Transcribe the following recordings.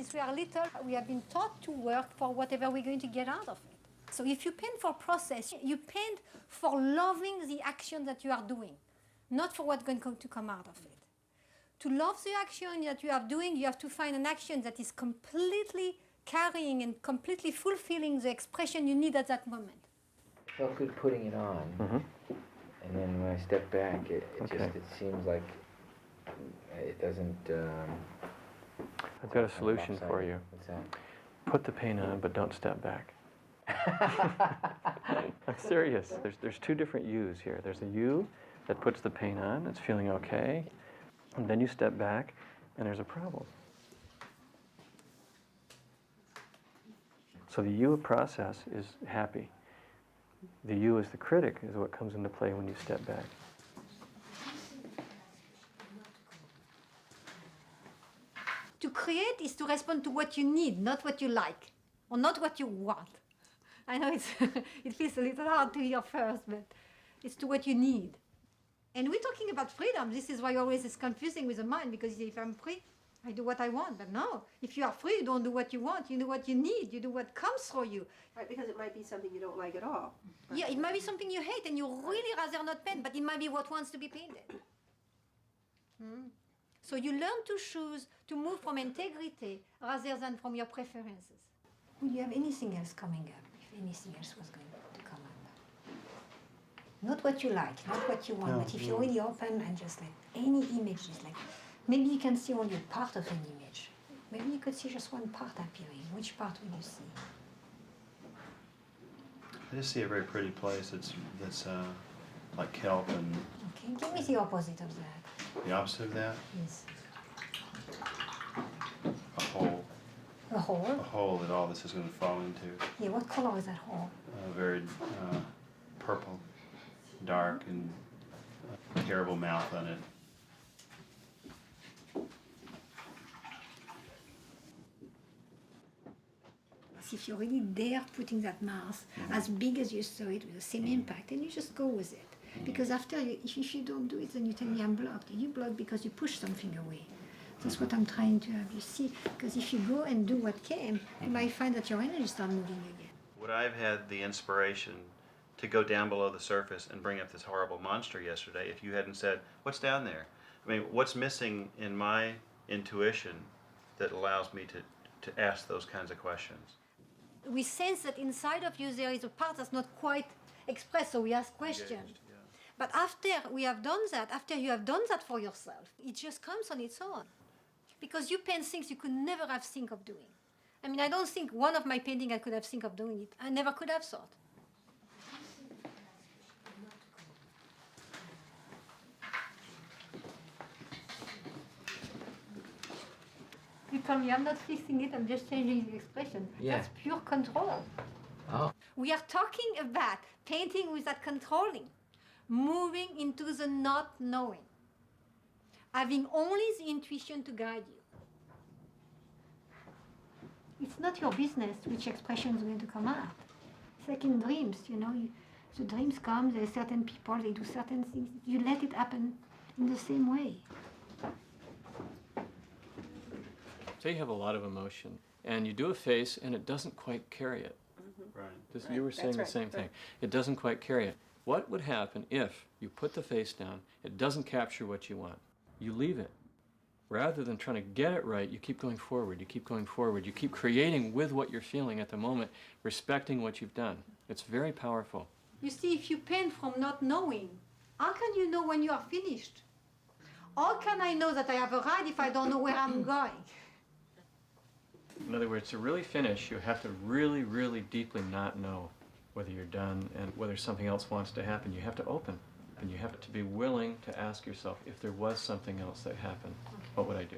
since we are little, we have been taught to work for whatever we're going to get out of it. So if you paint for process, you paint for loving the action that you are doing, not for what's going to come out of it. To love the action that you are doing, you have to find an action that is completely carrying and completely fulfilling the expression you need at that moment. It felt good putting it on, and then when I step back, it seems like it doesn't. I've got a solution for you. What's that? Put the paint on, but don't step back. I'm serious. There's two different yous here. There's a you that puts the paint on, it's feeling okay, and then you step back, and there's a problem. So the you of process is happy. The you as the critic is what comes into play when you step back. To create is to respond to what you need, not what you like, or not what you want. I know it feels a little hard to hear first, but it's to what you need. And we're talking about freedom. This is why always it's confusing with the mind, because if I'm free, I do what I want. But no, if you are free, you don't do what you want. You do what you need. You do what comes for you. Right, because it might be something you don't like at all. Yeah, it might be something you hate and you really rather not paint, but it might be what wants to be painted. So you learn to choose to move from integrity rather than from your preferences. Would you have anything else coming up, if anything else was going to come up? Not what you like, not what you want, but if you're really open and just like any image is like, maybe you can see only part of an image. Maybe you could see just one part appearing. Which part will you see? I just see a very pretty place that's like kelp and... Okay, give me the opposite of that. The opposite of that? Yes. A hole. A hole? A hole that all this is going to fall into. Yeah, what color is that hole? Very purple, dark, and a terrible mouth on it. If you really dare putting that mouth as big as you saw it with the same impact, and you just go with it. Because after, if you don't do it, then you tell me I'm blocked. You block because you push something away. That's what I'm trying to have you see. Because if you go and do what came, you might find that your energy starts moving again. Would I have had the inspiration to go down below the surface and bring up this horrible monster yesterday if you hadn't said, what's down there? I mean, what's missing in my intuition that allows me to ask those kinds of questions? We sense that inside of you there is a part that's not quite expressed, so we ask questions. Engaged, yeah. But after we have done that, after you have done that for yourself, it just comes on its own. Because you paint things you could never have think of doing. I mean, I don't think one of my painting I could have think of doing it. I never could have thought. You tell me I'm not fixing it, I'm just changing the expression. Yeah. That's pure control. Oh. We are talking about painting without controlling, moving into the not knowing, having only the intuition to guide you. It's not your business which expression is going to come out. It's like in dreams, you know. The dreams come, there are certain people, they do certain things. You let it happen in the same way. Say you have a lot of emotion, and you do a face, and it doesn't quite carry it. Right. You were saying the same thing. It doesn't quite carry it. What would happen if you put the face down, it doesn't capture what you want? You leave it. Rather than trying to get it right, you keep going forward, you keep going forward, you keep creating with what you're feeling at the moment, respecting what you've done. It's very powerful. You see, if you paint from not knowing, how can you know when you are finished? How can I know that I have arrived if I don't know where I'm going? In other words, to really finish, you have to really, really deeply not know whether you're done and whether something else wants to happen. You have to open, and you have to be willing to ask yourself, if there was something else that happened, what would I do?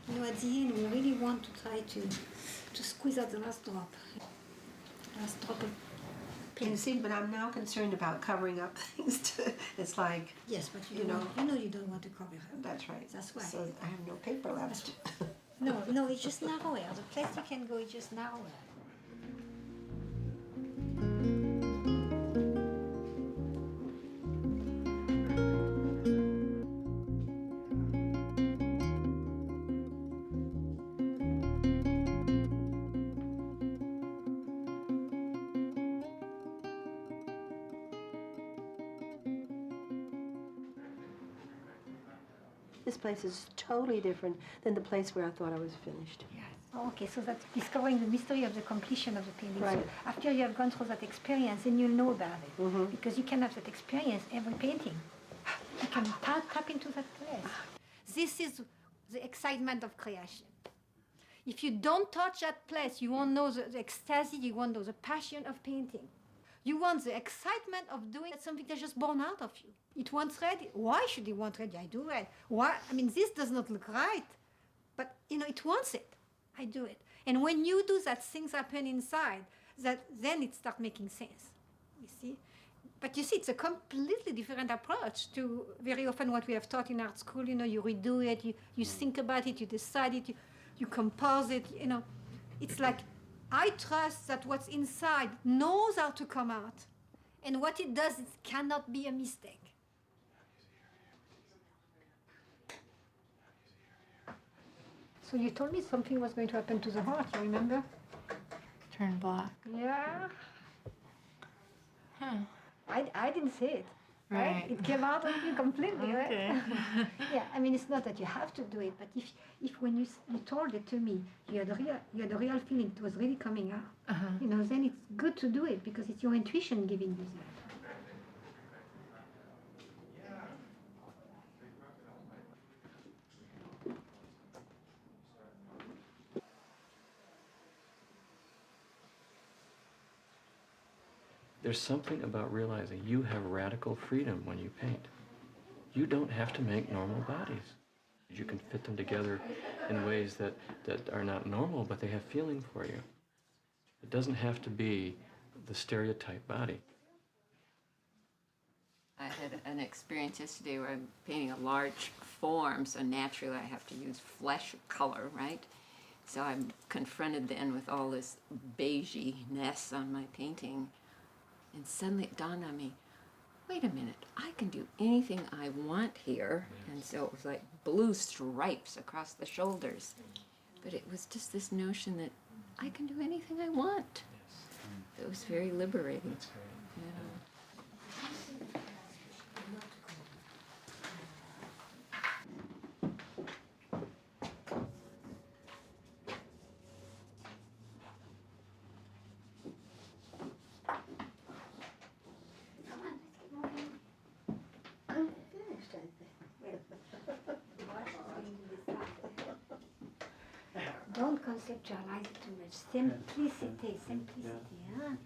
You know, at the end, we really want to try to squeeze out the last drop. Last drop of And see, but I'm now concerned about covering up things. It's like, yes, but you know, you don't want to cover it. that's right. That's why. So I have no paper left. No, it's just narrower. The place you can go is just narrower. This place is totally different than the place where I thought I was finished. Yes. Okay, so that's discovering the mystery of the completion of the painting. Right. So after you have gone through that experience, then you'll know about it. Because you can have that experience every painting. You can tap into that place. This is the excitement of creation. If you don't touch that place, you won't know the ecstasy, you won't know the passion of painting. You want the excitement of doing something that's just born out of you. It wants red. Why should it want red? I do red. Why? I mean, this does not look right. But, it wants it. I do it. And when you do that, things happen inside, then it starts making sense. You see? But you see, it's a completely different approach to very often what we have taught in art school. You redo it, you think about it, you decide it, you compose it, It's like, I trust that what's inside knows how to come out. And what it does, it cannot be a mistake. So you told me something was going to happen to the heart, you remember? Turn black. Yeah. Huh. I didn't say it. Right. It came out of you completely, Okay. right? Yeah, I mean, it's not that you have to do it, but if when you told it to me, you had a real feeling it was really coming out, then it's good to do it because it's your intuition giving you that. There's something about realizing you have radical freedom when you paint. You don't have to make normal bodies. You can fit them together in ways that are not normal, but they have feeling for you. It doesn't have to be the stereotype body. I had an experience yesterday where I'm painting a large form, so naturally I have to use flesh color, right? So I'm confronted then with all this beigey-ness on my painting. And suddenly it dawned on me, wait a minute, I can do anything I want here. And so it was like blue stripes across the shoulders. But it was just this notion that I can do anything I want. It was very liberating. Yeah. I'm finished, I think. Don't conceptualize it too much. Simplicity. Huh?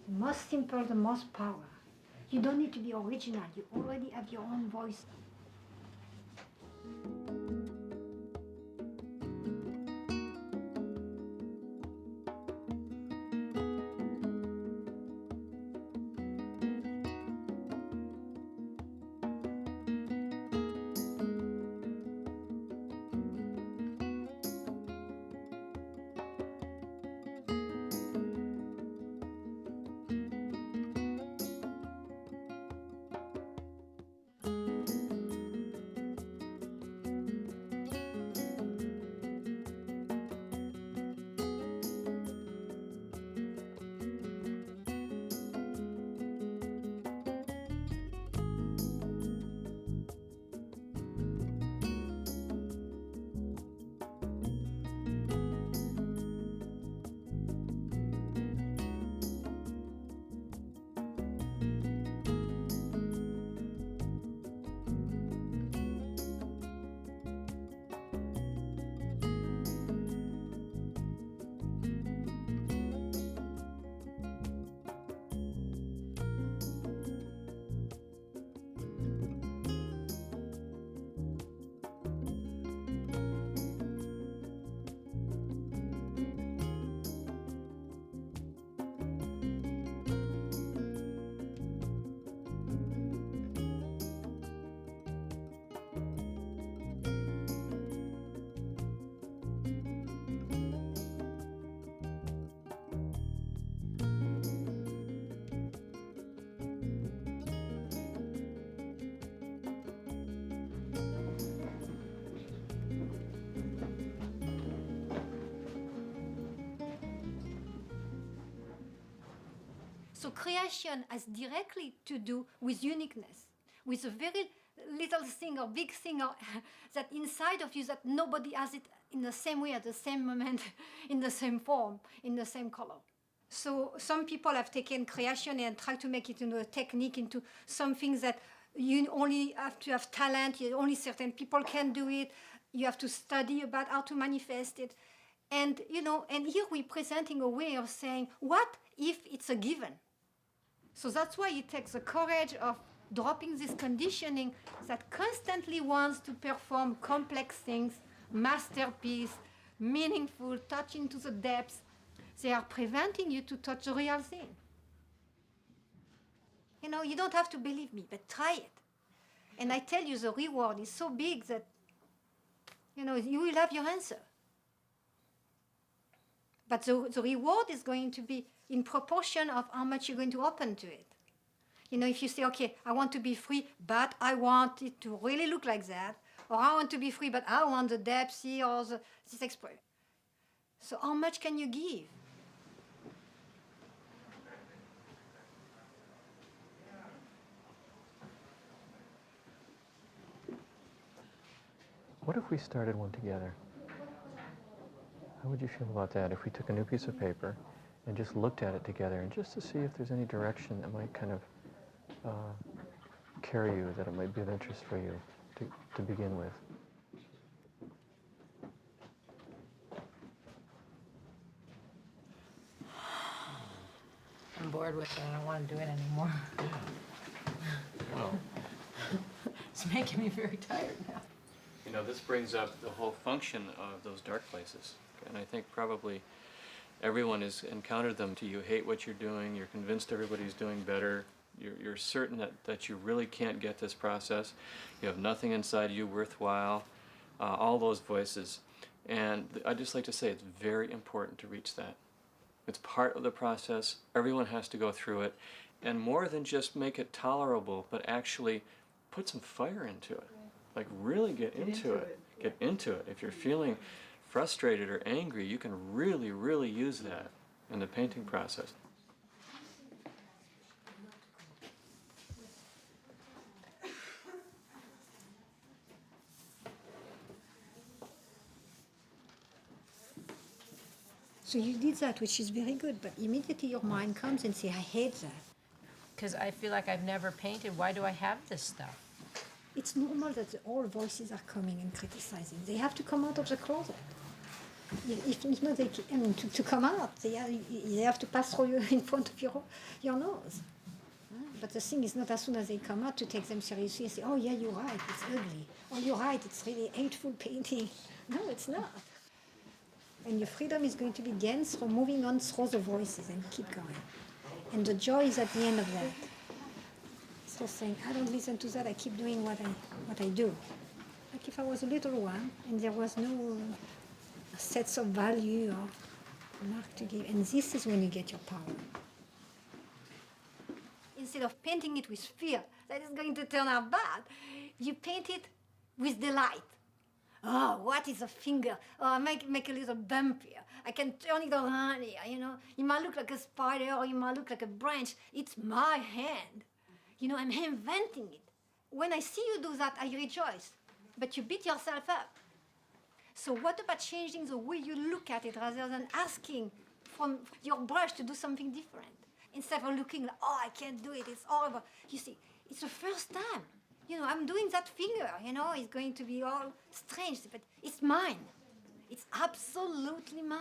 The most simple, the most power. You don't need to be original. You already have your own voice. So creation has directly to do with uniqueness, with a very little thing or big thing or that inside of you that nobody has it in the same way at the same moment, in the same form, in the same color. So some people have taken creation and tried to make it into a technique, into something that you only have to have talent, only certain people can do it, you have to study about how to manifest it. And, you know, and here we're presenting a way of saying, what if it's a given? So that's why it takes the courage of dropping this conditioning that constantly wants to perform complex things, masterpiece, meaningful, touch into the depths. They are preventing you to touch the real thing. You know, you don't have to believe me, but try it. And I tell you, the reward is so big that, you know, you will have your answer. But the reward is going to be in proportion of how much you're going to open to it. You know, if you say, okay, I want to be free, but I want it to really look like that, or I want to be free, but I want the depth here or this expression. So how much can you give? What if we started one together? How would you feel about that if we took a new piece of paper and just looked at it together and just to see if there's any direction that might kind of carry you, that it might be of interest for you to begin with? I'm bored with it. I don't want to do it anymore. Well, It's making me very tired now. you know, this brings up the whole function of those dark places. And I think probably everyone has encountered them. You hate what you're doing, you're convinced everybody's doing better, you're certain that you really can't get this process, you have nothing inside you worthwhile, all those voices. And I'd just like to say it's very important to reach that. It's part of the process, everyone has to go through it, and more than just make it tolerable, but actually put some fire into it. Like really get into it. Get into it. If you're feeling frustrated or angry, you can really, really use that in the painting process. So you did that, which is very good, but immediately your mind comes and says, I hate that. Because I feel like I've never painted. Why do I have this stuff? It's normal that all voices are coming and criticizing. They have to come out of the closet. If not, to come out, they have to pass through you in front of your nose. But the thing is not as soon as they come out to take them seriously and say, oh yeah, you're right, it's ugly. Oh, you're right, it's really hateful painting. No, it's not. And your freedom is going to be gained through moving on through the voices and keep going. And the joy is at the end of that. So saying, I don't listen to that, I keep doing what I do. Like if I was a little one and there was no sets of value or mark to give, and this is when you get your power. Instead of painting it with fear, that is going to turn out bad, you paint it with delight. Oh, what is a finger? Oh, I make a little bump here. I can turn it around here, you know. It might look like a spider or it might look like a branch. It's my hand. You know, I'm inventing it. When I see you do that, I rejoice. But you beat yourself up. So what about changing the way you look at it rather than asking from your brush to do something different? Instead of looking like, oh, I can't do it, it's horrible. You see, it's the first time. You know, I'm doing that finger, you know, it's going to be all strange, but it's mine. It's absolutely mine.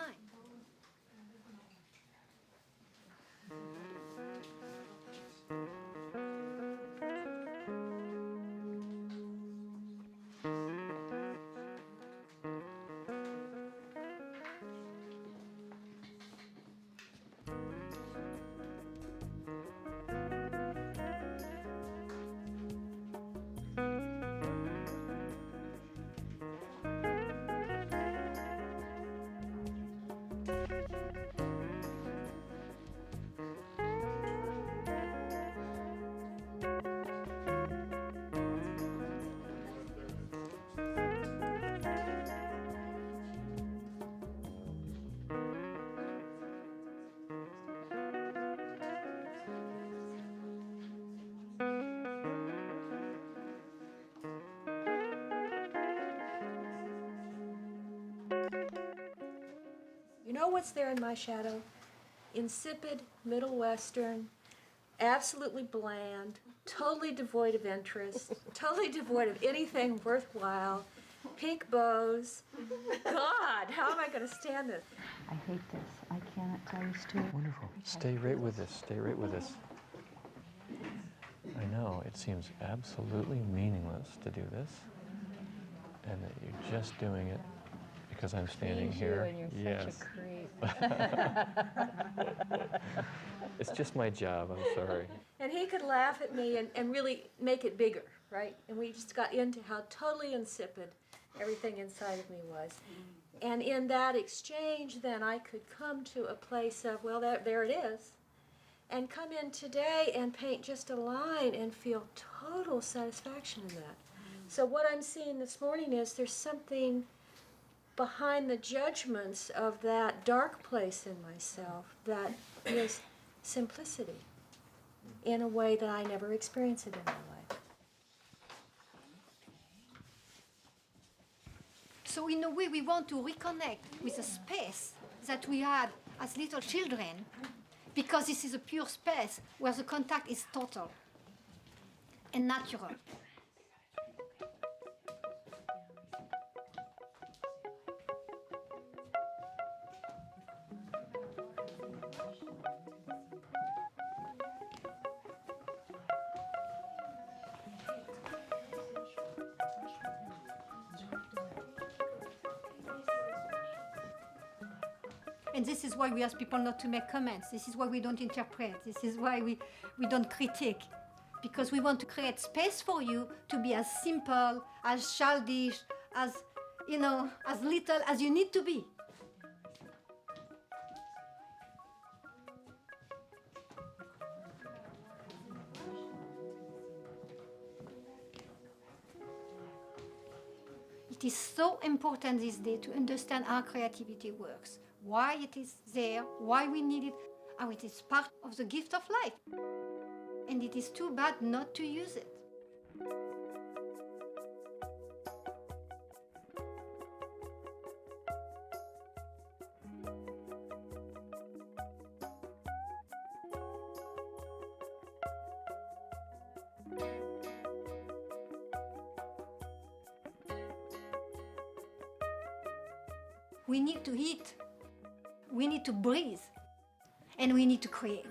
know what's there in my shadow? Insipid, Middle Western, absolutely bland, totally devoid of interest, totally devoid of anything worthwhile, pink bows. God, how am I going to stand this? I hate this. I cannot tell you, Stuart. Wonderful. Stay right with us. Stay right with us. I know it seems absolutely meaningless to do this, and that you're just doing it because I'm standing here. And you're Yes. such a creep. It's just my job. I'm sorry. And he could laugh at me and really make it bigger, right? And we just got into how totally insipid everything inside of me was. And in that exchange, then I could come to a place of, well, there it is. And come in today and paint just a line and feel total satisfaction in that. So what I'm seeing this morning is there's something behind the judgments of that dark place in myself that is simplicity in a way that I never experienced it in my life. So in a way, we want to reconnect with a space that we had as little children, because this is a pure space where the contact is total and natural. And this is why we ask people not to make comments. This is why we don't interpret. This is why we don't critique. Because we want to create space for you to be as simple, as childish, as, as little as you need to be. It is so important this day to understand how creativity works, why it is there, why we need it, how it is part of the gift of life. And it is too bad not to use it. We need to eat, we need to breathe, and we need to create.